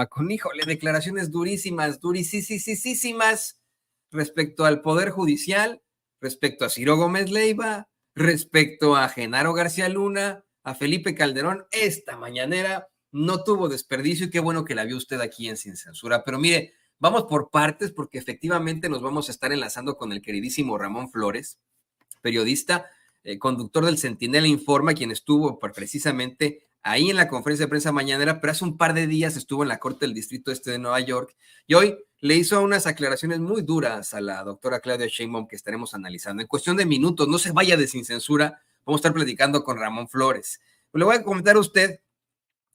Con, híjole, declaraciones durísimas, durísimas respecto al Poder Judicial, respecto a Ciro Gómez Leiva, respecto a Genaro García Luna, a Felipe Calderón. Esta mañanera no tuvo desperdicio y qué bueno que la vio usted aquí en Sin Censura. Pero mire, vamos por partes porque efectivamente nos vamos a estar enlazando con el queridísimo Ramón Flores, periodista, conductor del Centinela Informa, quien estuvo precisamente ahí en la conferencia de prensa mañanera, pero hace un par de días estuvo en la Corte del Distrito Este de Nueva York y hoy le hizo unas aclaraciones muy duras a la doctora Claudia Sheinbaum que estaremos analizando. En cuestión de minutos, no se vaya de Sin Censura, vamos a estar platicando con Ramón Flores. Le voy a comentar a usted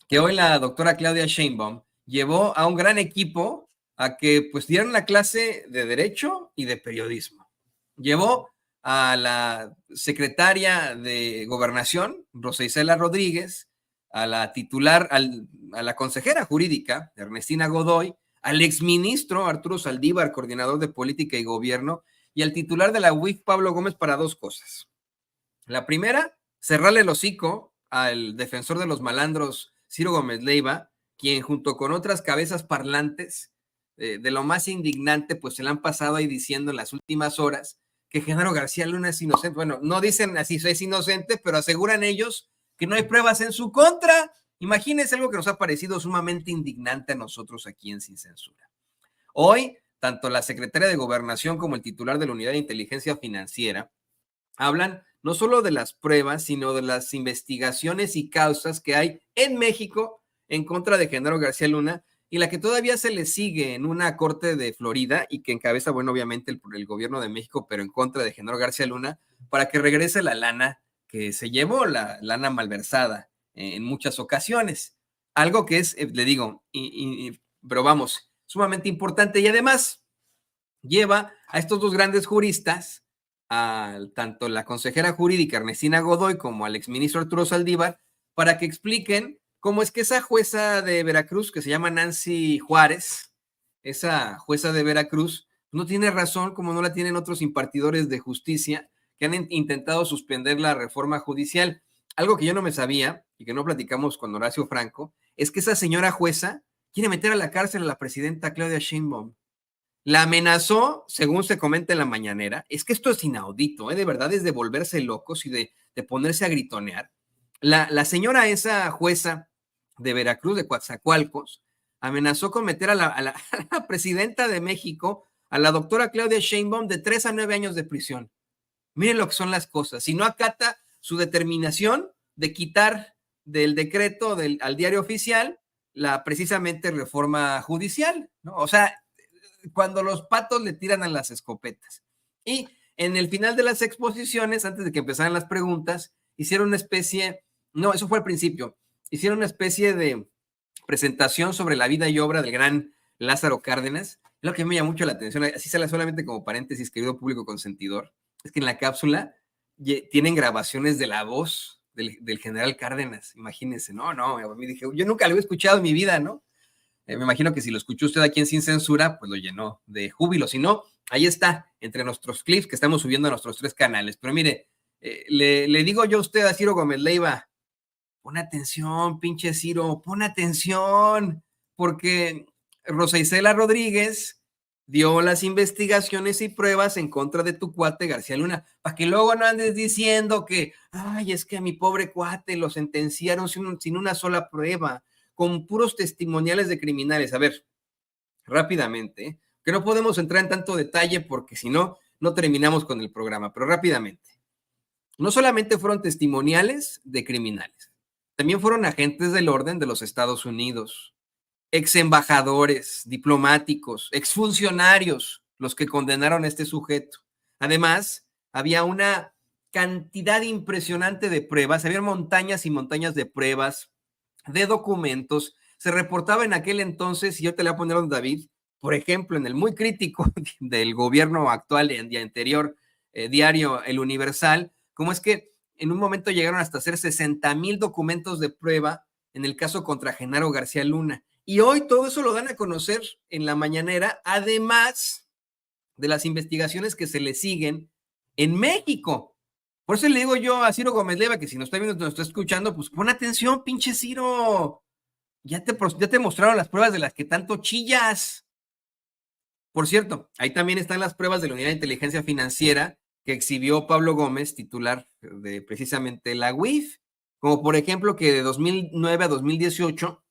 que hoy la doctora Claudia Sheinbaum llevó a un gran equipo a que pues dieran la clase de Derecho y de Periodismo. Llevó a la secretaria de Gobernación, Rosa Isela Rodríguez, a la titular, a la consejera jurídica, Ernestina Godoy, al exministro Arturo Saldívar, coordinador de Política y Gobierno, y al titular de la UIF, Pablo Gómez, para dos cosas. La primera, cerrarle el hocico al defensor de los malandros, Ciro Gómez Leiva, quien junto con otras cabezas parlantes de lo más indignante, pues se le han pasado ahí diciendo en las últimas horas que Genaro García Luna es inocente. Bueno, no dicen así, es inocente, pero aseguran ellos que no hay pruebas en su contra. Imagínense algo que nos ha parecido sumamente indignante a nosotros aquí en Sin Censura. Hoy, tanto la secretaria de Gobernación como el titular de la Unidad de Inteligencia Financiera hablan no solo de las pruebas, sino de las investigaciones y causas que hay en México en contra de Genaro García Luna y la que todavía se le sigue en una corte de Florida y que encabeza, bueno, obviamente el gobierno de México, pero en contra de Genaro García Luna, para que regrese la lana que se llevó, la lana malversada en muchas ocasiones. Algo que es, le digo, pero vamos, sumamente importante y además lleva a estos dos grandes juristas, tanto la consejera jurídica Ernestina Godoy como al exministro Arturo Saldívar, para que expliquen cómo es que esa jueza de Veracruz, que se llama Nancy Juárez, esa jueza de Veracruz, no tiene razón, como no la tienen otros impartidores de justicia que han intentado suspender la reforma judicial. Algo que yo no me sabía y que no platicamos con Horacio Franco, es que esa señora jueza quiere meter a la cárcel a la presidenta Claudia Sheinbaum. La amenazó, según se comenta en la mañanera. Es que esto es inaudito, de verdad es de volverse locos y de ponerse a gritonear. La señora, esa jueza de Veracruz, de Coatzacoalcos, amenazó con meter a la presidenta de México, a la doctora Claudia Sheinbaum, de 3 a 9 años de prisión. Miren lo que son las cosas. Si no acata su determinación de quitar del decreto al diario oficial la precisamente reforma judicial, ¿no? O sea, cuando los patos le tiran a las escopetas. Y en el final de las exposiciones, antes de que empezaran las preguntas, hicieron una especie, no, eso fue al principio, hicieron una especie de presentación sobre la vida y obra del gran Lázaro Cárdenas. Lo que me llama mucho la atención, así sale solamente como paréntesis, querido público consentidor, es que en la cápsula tienen grabaciones de la voz del general Cárdenas. Imagínense, no, me dije, yo nunca lo había escuchado en mi vida, ¿no? Me imagino que si lo escuchó usted aquí en Sin Censura, pues lo llenó de júbilo. Si no, ahí está, entre nuestros clips que estamos subiendo a nuestros 3 canales. Pero mire, le digo yo a usted, a Ciro Gómez Leiva, pon atención, pinche Ciro, pon atención, porque Rosa Isela Rodríguez dio las investigaciones y pruebas en contra de tu cuate García Luna, para que luego no andes diciendo que, ay, es que a mi pobre cuate lo sentenciaron sin una sola prueba, con puros testimoniales de criminales. A ver, rápidamente, que no podemos entrar en tanto detalle porque si no, no terminamos con el programa, pero rápidamente. No solamente fueron testimoniales de criminales, también fueron agentes del orden de los Estados Unidos, ex embajadores, diplomáticos, exfuncionarios, los que condenaron a este sujeto. Además, había una cantidad impresionante de pruebas, había montañas y montañas de pruebas, de documentos. Se reportaba en aquel entonces, y yo te le voy a poner a David, por ejemplo, en el muy crítico del gobierno actual y anterior diario El Universal, como es que en un momento llegaron hasta hacer 60,000 documentos de prueba en el caso contra Genaro García Luna. Y hoy todo eso lo dan a conocer en la mañanera, además de las investigaciones que se le siguen en México. Por eso le digo yo a Ciro Gómez Leiva que si nos está viendo, nos está escuchando, pues pon atención, pinche Ciro. ya te mostraron las pruebas de las que tanto chillas. Por cierto, ahí también están las pruebas de la Unidad de Inteligencia Financiera que exhibió Pablo Gómez, titular de precisamente la UIF, como por ejemplo que de 2009 a 2018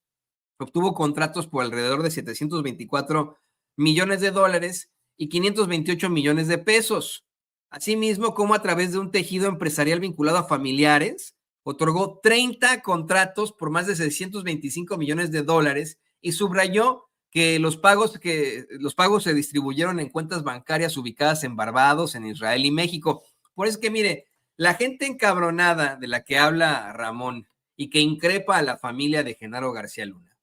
obtuvo contratos por alrededor de 724 millones de dólares y 528 millones de pesos. Asimismo, como a través de un tejido empresarial vinculado a familiares, otorgó 30 contratos por más de 625 millones de dólares y subrayó que los pagos se distribuyeron en cuentas bancarias ubicadas en Barbados, en Israel y México. Por eso es que, mire, la gente encabronada de la que habla Ramón y que increpa a la familia de Genaro García Luna,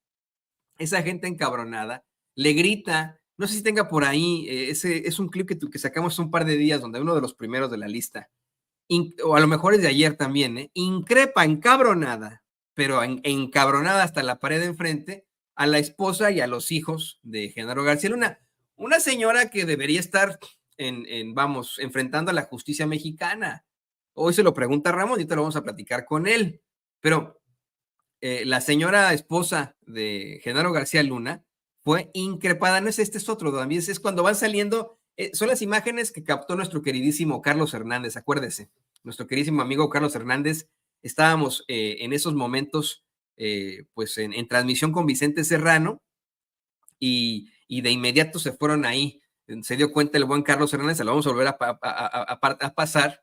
esa gente encabronada le grita, no sé si tenga por ahí, ese es un clip que sacamos hace un par de días, donde uno de los primeros de la lista, o a lo mejor es de ayer también, increpa, encabronada, pero encabronada hasta la pared de enfrente, a la esposa y a los hijos de Genaro García Luna. Una señora que debería estar enfrentando a la justicia mexicana. Hoy se lo pregunta Ramón y ahorita lo vamos a platicar con él. Pero la señora esposa de Genaro García Luna fue increpada. No es este, es otro, también es cuando van saliendo, son las imágenes que captó nuestro queridísimo Carlos Hernández, acuérdese, nuestro queridísimo amigo Carlos Hernández. Estábamos en esos momentos pues en transmisión con Vicente Serrano y de inmediato se fueron ahí, se dio cuenta el buen Carlos Hernández, se lo vamos a volver a pasar.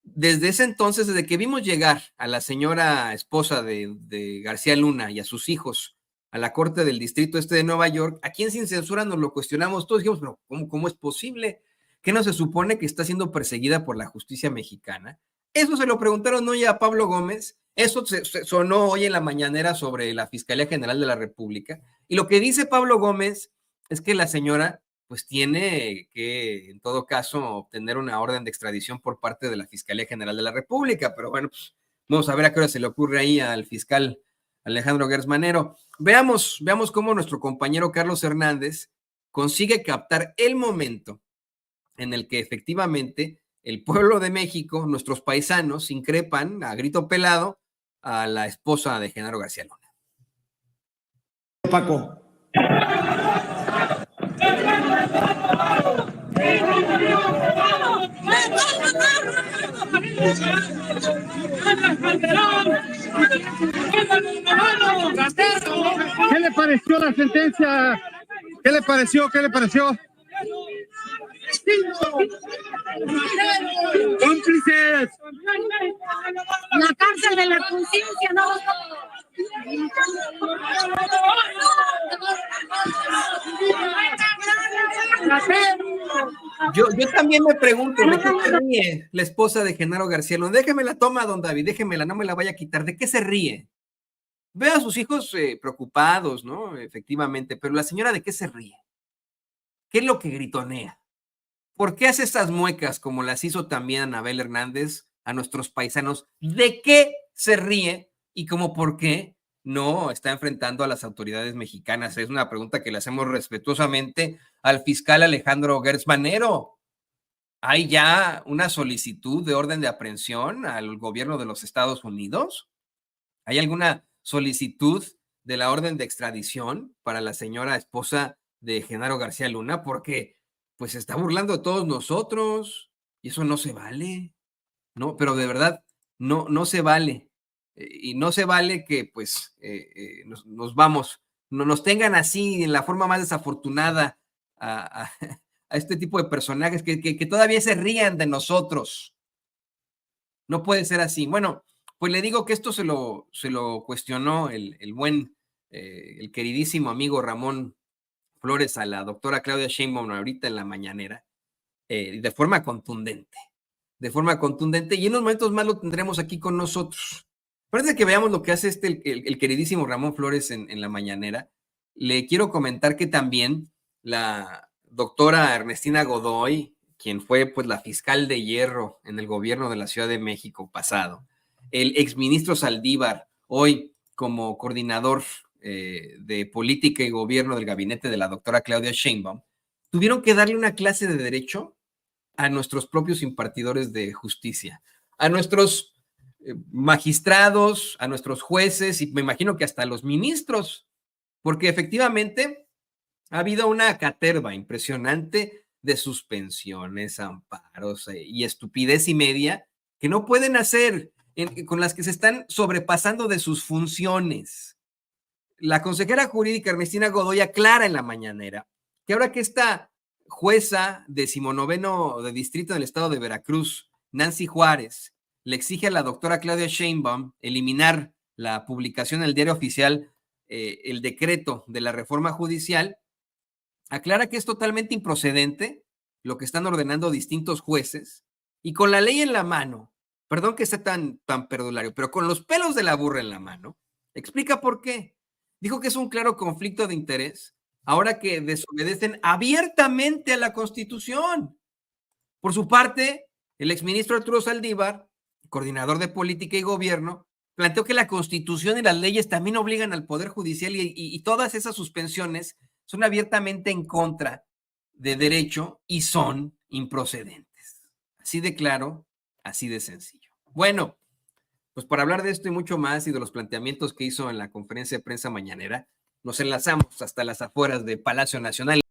Desde ese entonces, desde que vimos llegar a la señora esposa de García Luna y a sus hijos a la corte del distrito este de Nueva York, aquí en Sin Censura nos lo cuestionamos todos, dijimos, pero ¿cómo es posible? ¿Que no se supone que está siendo perseguida por la justicia mexicana? Eso se lo preguntaron hoy a Pablo Gómez, eso se sonó hoy en la mañanera sobre la Fiscalía General de la República, y lo que dice Pablo Gómez es que la señora pues tiene que, en todo caso, obtener una orden de extradición por parte de la Fiscalía General de la República. Pero bueno, pues, vamos a ver a qué hora se le ocurre ahí al fiscal Alejandro Gertz Manero. Veamos cómo nuestro compañero Carlos Hernández consigue captar el momento en el que efectivamente el pueblo de México, nuestros paisanos, increpan a grito pelado a la esposa de Genaro García Luna. Paco. ¿Qué le pareció la sentencia? ¿Qué le pareció? ¡Cómplices! La cárcel de la conciencia, no. Yo también me pregunto, ¿de qué se ríe la esposa de Genaro García Luna? Déjeme la toma, don David, déjemela, no me la vaya a quitar. ¿De qué se ríe? Veo a sus hijos preocupados, ¿no? Efectivamente, pero la señora, ¿de qué se ríe? ¿Qué es lo que gritonea? ¿Por qué hace estas muecas como las hizo también Anabel Hernández a nuestros paisanos? ¿De qué se ríe? Y como por qué no está enfrentando a las autoridades mexicanas. Es una pregunta que le hacemos respetuosamente al fiscal Alejandro Gertz Manero. ¿Hay ya una solicitud de orden de aprehensión al gobierno de los Estados Unidos? ¿Hay alguna solicitud de la orden de extradición para la señora esposa de Genaro García Luna? Porque pues se está burlando de todos nosotros y eso no se vale, ¿no? Pero de verdad, no se vale. Y no se vale que pues nos tengan así en la forma más desafortunada a este tipo de personajes que todavía se rían de nosotros. No puede ser así. Bueno, pues le digo que esto se lo cuestionó el queridísimo amigo Ramón Flores a la doctora Claudia Sheinbaum ahorita en la mañanera, de forma contundente, y en unos momentos más lo tendremos aquí con nosotros. Antes de que veamos lo que hace el queridísimo Ramón Flores en la mañanera, le quiero comentar que también la doctora Ernestina Godoy, quien fue pues la fiscal de hierro en el gobierno de la Ciudad de México pasado, el exministro Saldívar, hoy como coordinador de política y gobierno del gabinete de la doctora Claudia Sheinbaum, tuvieron que darle una clase de derecho a nuestros propios impartidores de justicia, a nuestros magistrados, a nuestros jueces y me imagino que hasta a los ministros, porque efectivamente ha habido una caterva impresionante de suspensiones, amparos y estupidez y media que no pueden hacer, con las que se están sobrepasando de sus funciones. La consejera jurídica Ernestina Godoy aclara en la mañanera que ahora que esta jueza 19º de distrito del estado de Veracruz, Nancy Juárez, le exige a la doctora Claudia Sheinbaum eliminar la publicación en el Diario Oficial, el decreto de la reforma judicial, aclara que es totalmente improcedente lo que están ordenando distintos jueces y con la ley en la mano, perdón que sea tan perdulario, pero con los pelos de la burra en la mano, explica por qué. Dijo que es un claro conflicto de interés ahora que desobedecen abiertamente a la Constitución. Por su parte, el exministro Arturo Saldívar, coordinador de política y gobierno, planteó que la Constitución y las leyes también obligan al Poder Judicial y todas esas suspensiones son abiertamente en contra de derecho y son improcedentes. Así de claro, así de sencillo. Bueno, pues para hablar de esto y mucho más y de los planteamientos que hizo en la conferencia de prensa mañanera, nos enlazamos hasta las afueras de Palacio Nacional.